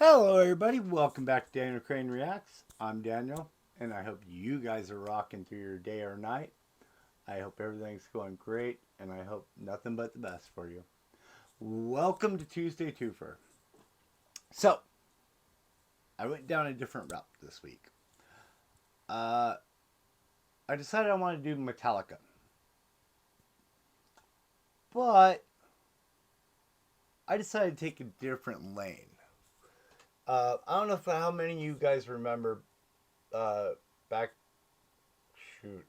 Hello, everybody. Welcome back to Daniel Crane Reacts. I'm Daniel, and I hope you guys are rocking through your day or night. I hope everything's going great, and I hope nothing but the best for you. Welcome to Tuesday Twofer. So, I went down a different route this week. Uh, I decided I want to do Metallica, but I decided to take a different lane. I don't know how many of you guys remember uh, back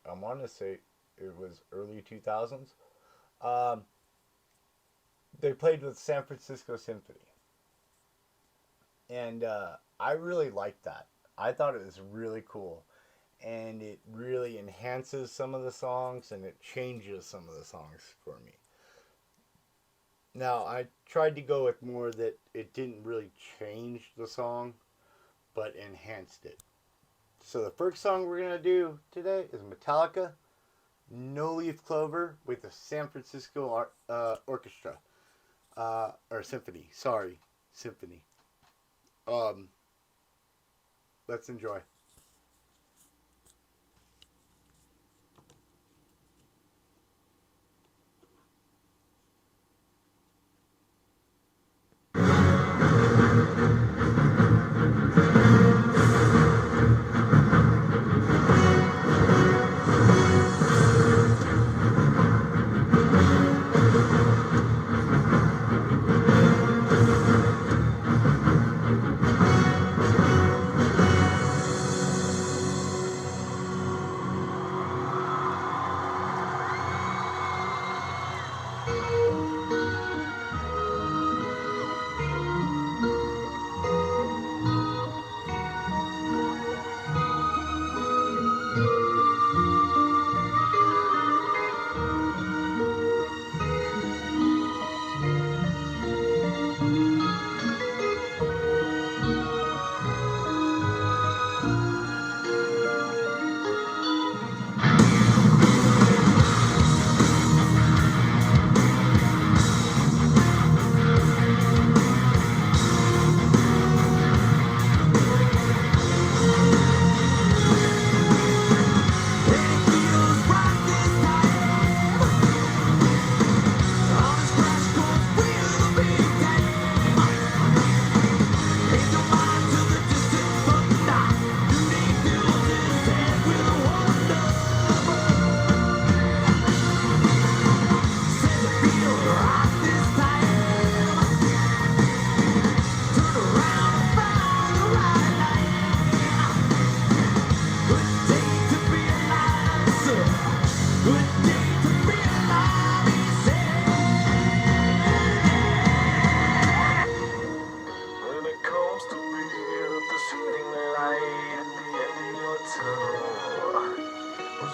I want to say it was early 2000s. Um, they played with San Francisco Symphony, and I really liked that. I thought it was really cool, and it really enhances some of the songs, and it changes some of the songs for me. Now I tried to go with more that it didn't really change the song, but enhanced it. So the first song we're gonna do today is Metallica, No Leaf Clover with the San Francisco Orchestra. Or Symphony. Sorry, Symphony. Um, let's enjoy.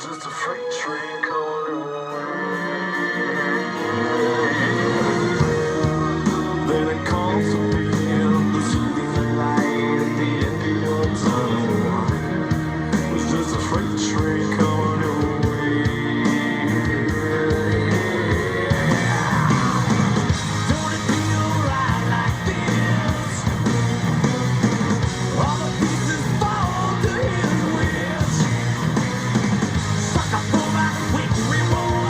Just a freight train coming away. Then it comes to be the soothing light at the end of your tunnel. It's just a freight train coming away. Don't it feel right like this? All the pieces fall to his wish. Sucker pull back, quick reward.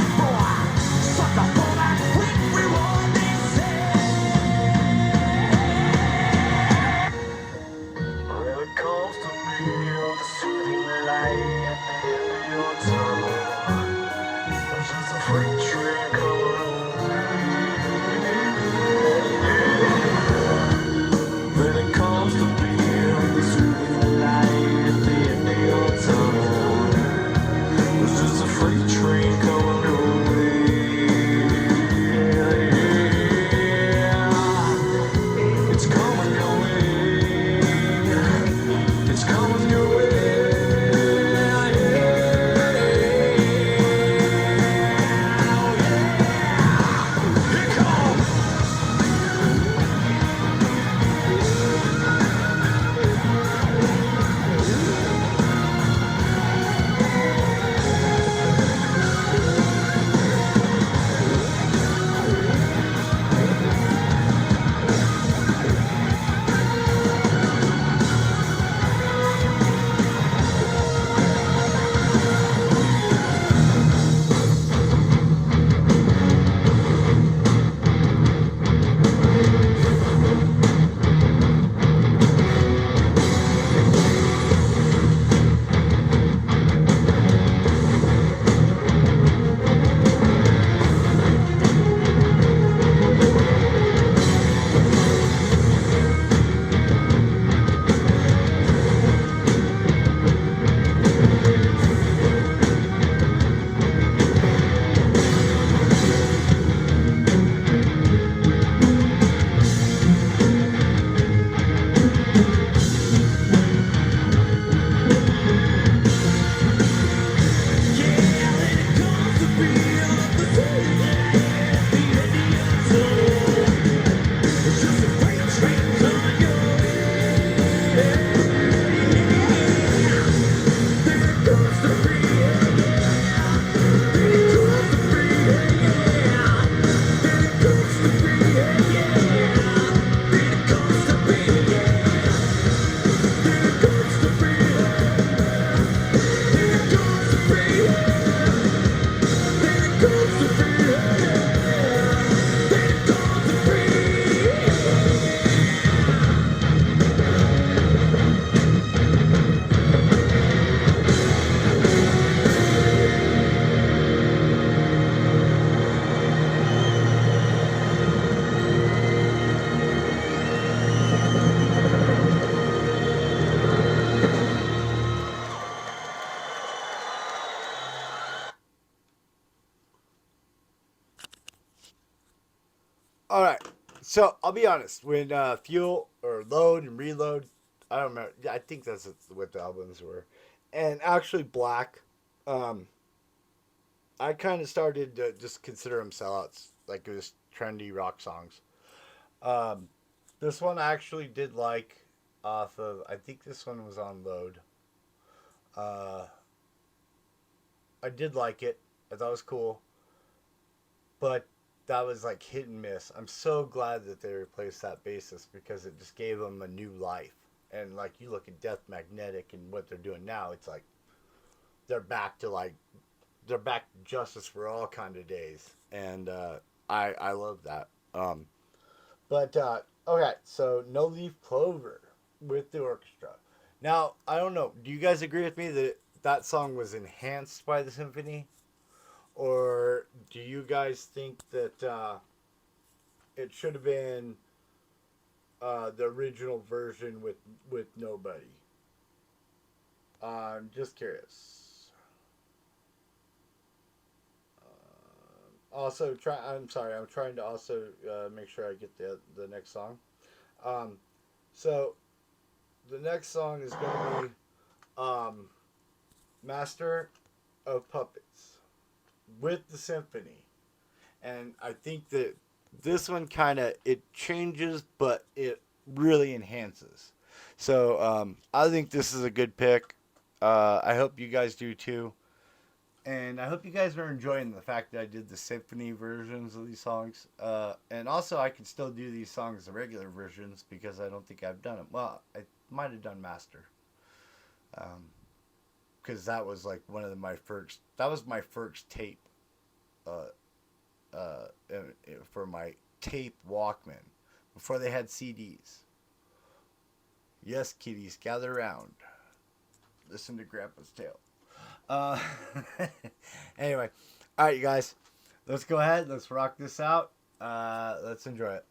All right. So I'll be honest. When Fuel or Load and Reload, I don't remember. I think that's what the albums were, and actually Black. Um, I kind of started to just consider them sellouts, like it was trendy rock songs. Um, this one I actually did like off of. I think this one was on Load. Uh, I did like it. I thought it was cool, but that was like hit and miss. I'm so glad that they replaced that bassist because it just gave them a new life. And like you look at Death Magnetic and what they're doing now, it's like they're back to like they're back to Justice for All kind of days, and I love that. But okay, so No Leaf Clover with the orchestra. Now I don't know. Do you guys agree with me that that song was enhanced by the symphony, or do you guys think that it should have been the original version with nobody? I'm just curious. Also, try. I'm sorry. I'm trying to also make sure I get the next song. Um, so the next song is going to be um, "Master of Puppets" with the symphony, and I think that this one kind of it changes, but it really enhances. So I think this is a good pick. I hope you guys do too. And I hope you guys are enjoying the fact that I did the symphony versions of these songs. And also, I can still do these songs, the regular versions, because I don't think I've done them. Well, I might have done Master. Because that was like one of my first, that was my first tape uh, uh, for my tape Walkman before they had CDs. Yes, kiddies, gather around. Listen to Grandpa's tale. Uh, anyway, all right, you guys, let's go ahead. Let's rock this out. Let's enjoy it.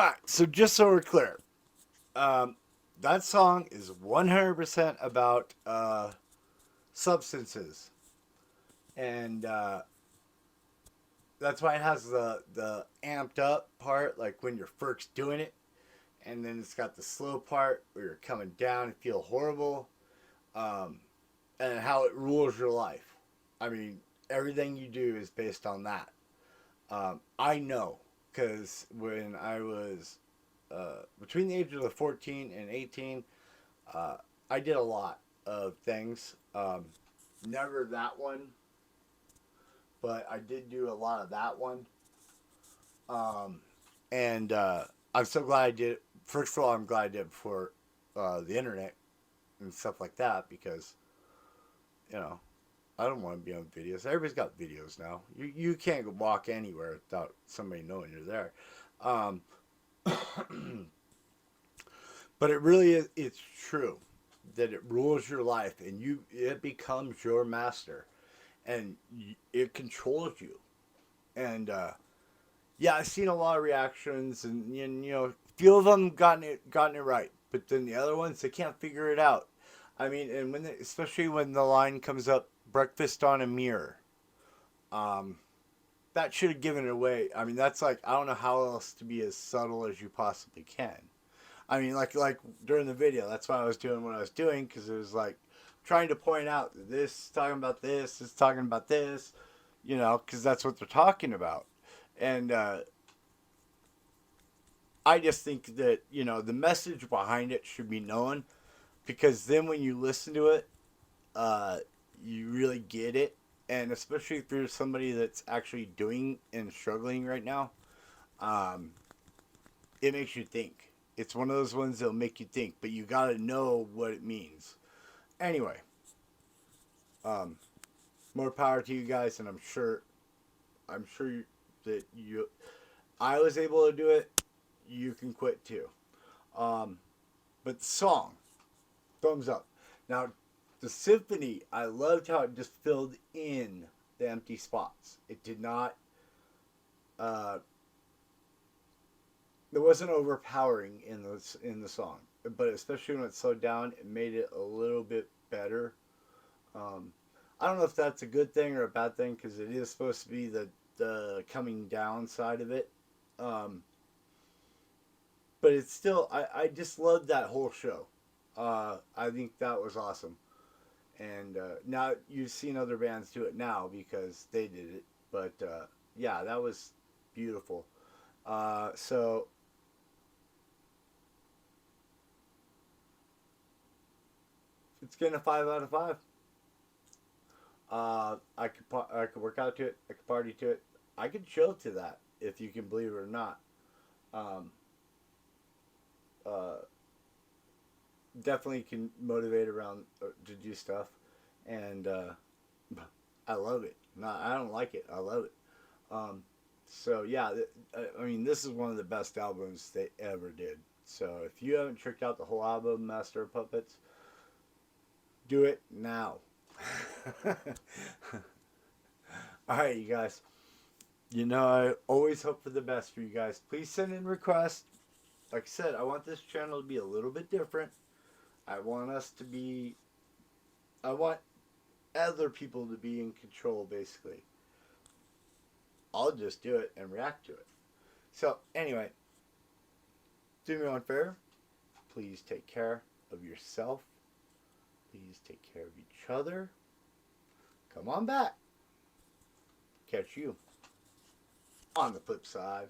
Alright, so just so we're clear, um, that song is 100% about substances. And that's why it has the amped up part, like when you're first doing it. And then it's got the slow part where you're coming down and feel horrible. Um, and how it rules your life. I mean, everything you do is based on that. I know because when I was between the ages of 14 and 18, uh, I did a lot of things. Never that one, but I did do a lot of that one. Um, and I'm so glad I did it. First of all, I'm glad I did it before the internet and stuff like that because, you know, I don't want to be on videos. Everybody's got videos now. You can't walk anywhere without somebody knowing you're there. Um, but it really is. It's true that it rules your life, and it becomes your master, and it controls you. And yeah, I've seen a lot of reactions, and a few of them gotten it right, but then the other ones they can't figure it out. I mean, and especially when the line comes up, breakfast on a mirror. Um, that should have given it away. I mean, that's like I don't know how else to be as subtle as you possibly can. I mean, like during the video, that's why I was doing what I was doing because it was like trying to point out that this is talking about this, is talking about this, because that's what they're talking about, and I just think that the message behind it should be known because then when you listen to it, uh, you really get it, and especially if you're somebody that's actually doing and struggling right now, um, it makes you think. It's one of those ones that'll make you think, but you got to know what it means. Anyway, um, more power to you guys, and I'm sure that I was able to do it. You can quit too. Um, but the song, thumbs up. Now, the symphony, I loved how it just filled in the empty spots. It did not. Uh, it wasn't overpowering in the song, but especially when it slowed down, it made it a little bit better. Um, I don't know if that's a good thing or a bad thing because it is supposed to be the coming down side of it. Um, but it's still, I just loved that whole show. I think that was awesome. And now you've seen other bands do it now because they did it. But yeah, that was beautiful. So it's getting a 5 out of 5. I could work out to it. I could party to it. I could chill to that if you can believe it or not. Um, uh, Definitely can motivate around to do stuff, and I love it. No, I don't like it. I love it. Um, so yeah, I mean, this is one of the best albums they ever did. So if you haven't checked out the whole album, Master of Puppets, do it now. All right, you guys. I always hope for the best for you guys. Please send in requests. Like I said, I want this channel to be a little bit different. I want us to be. I want other people to be in control, basically. I'll just do it and react to it. So, anyway, do me one favor. Please take care of yourself. Please take care of each other. Come on back. Catch you on the flip side.